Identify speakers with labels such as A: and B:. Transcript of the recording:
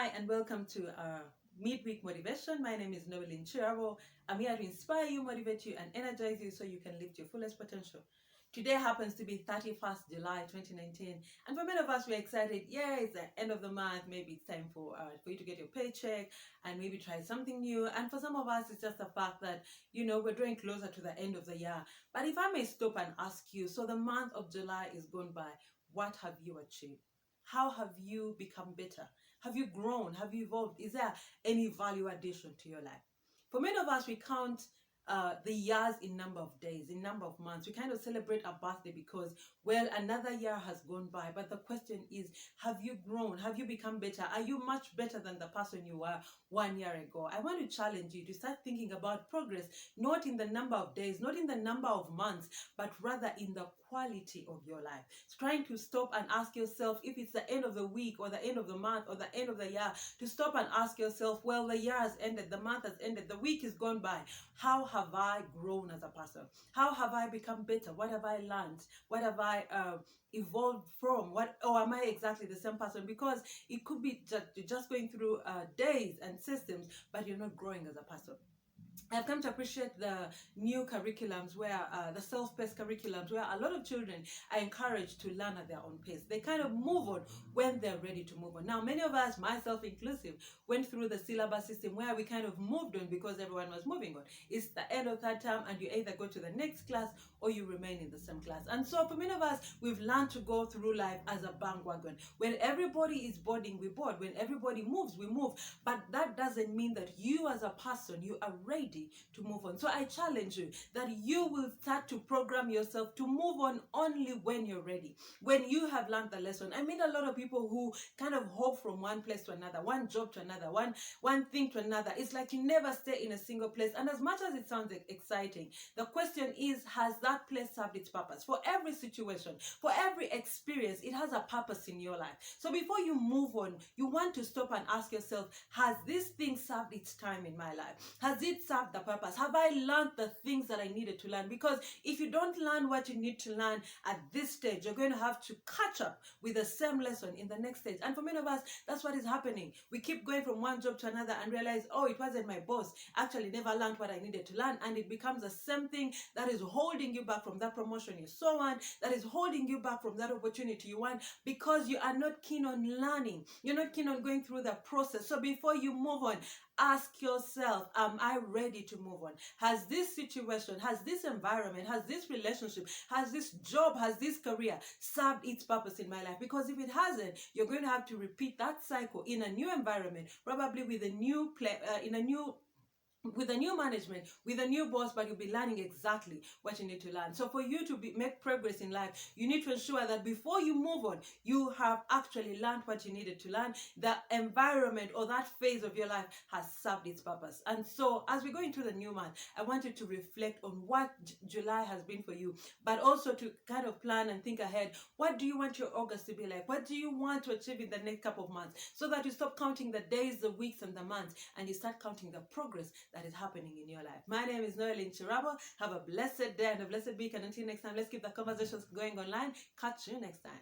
A: Hi, and welcome to our midweek motivation. My name is Noelin Chirabo. I'm here to inspire you, motivate you, and energize you so you can lift your fullest potential. Today happens to be 31st July 2019, and for many of us, we're excited. Yeah, it's the end of the month. Maybe it's time for you to get your paycheck and maybe try something new. And for some of us, it's just the fact that we're drawing closer to the end of the year. But if I may stop and ask you, so the month of July is gone by. What have you achieved? How have you become better? Have you grown? Have you evolved? Is there any value addition to your life? For many of us, we count the years in number of days, in number of months. We kind of celebrate our birthday because, well, another year has gone by. But the question is, have you grown? Have you become better? Are you much better than the person you were 1 year ago? I want to challenge you to start thinking about progress, not in the number of days, not in the number of months, but rather in the quality of your life. It's trying to stop and ask yourself, if it's the end of the week or the end of the month or the end of the year, to stop and ask yourself, well, the year has ended, the month has ended, the week is gone by. How have I grown as a person? How have I become better? What have I learned? What have I evolved from? Or am I exactly the same person? Because it could be just going through days and systems, but you're not growing as a person. I've come to appreciate the new curriculums where the self-paced curriculums where a lot of children are encouraged to learn at their own pace. They kind of move on when they're ready to move on. Now, many of us, myself inclusive, went through the syllabus system where we kind of moved on because everyone was moving on. It's the end of third term and you either go to the next class or you remain in the same class. And so for many of us, we've learned to go through life as a bandwagon. When everybody is boarding, we board. When everybody moves, we move. But that doesn't mean that you as a person, you are ready to move on. So I challenge you that you will start to program yourself to move on only when you're ready, when you have learned the lesson. I meet a lot of people who kind of hop from one place to another, one job to another, one thing to another. It's like you never stay in a single place. And as much as it sounds exciting, the question is, has that place served its purpose? For every situation, for every experience, it has a purpose in your life. So before you move on, you want to stop and ask yourself, has this thing served its time in my life? Has it served the purpose? Have I learned the things that I needed to learn? Because if you don't learn what you need to learn at this stage, you're going to have to catch up with the same lesson in the next stage. And for many of us, that's what is happening. We keep going from one job to another and realize, oh, it wasn't my boss. Actually, never learned what I needed to learn. And it becomes the same thing that is holding you back from that promotion you so want, that is holding you back from that opportunity you want, because you are not keen on learning. You're not keen on going through the process. So before you move on, ask yourself, am I ready to move on? Has this situation, has this environment, has this relationship, has this job, has this career served its purpose in my life? Because if it hasn't, you're going to have to repeat that cycle in a new environment, probably with a new with a new management, with a new boss, but you'll be learning exactly what you need to learn. So for you to make progress in life, you need to ensure that before you move on, you have actually learned what you needed to learn. The environment or that phase of your life has served its purpose. And so as we go into the new month, I want you to reflect on what July has been for you, but also to kind of plan and think ahead. What do you want your August to be like? What do you want to achieve in the next couple of months? So that you stop counting the days, the weeks, and the months, and you start counting the progress that is happening in your life. My name is Noelin Chirabo. Have a blessed day and a blessed week. And until next time, let's keep the conversations going online. Catch you next time.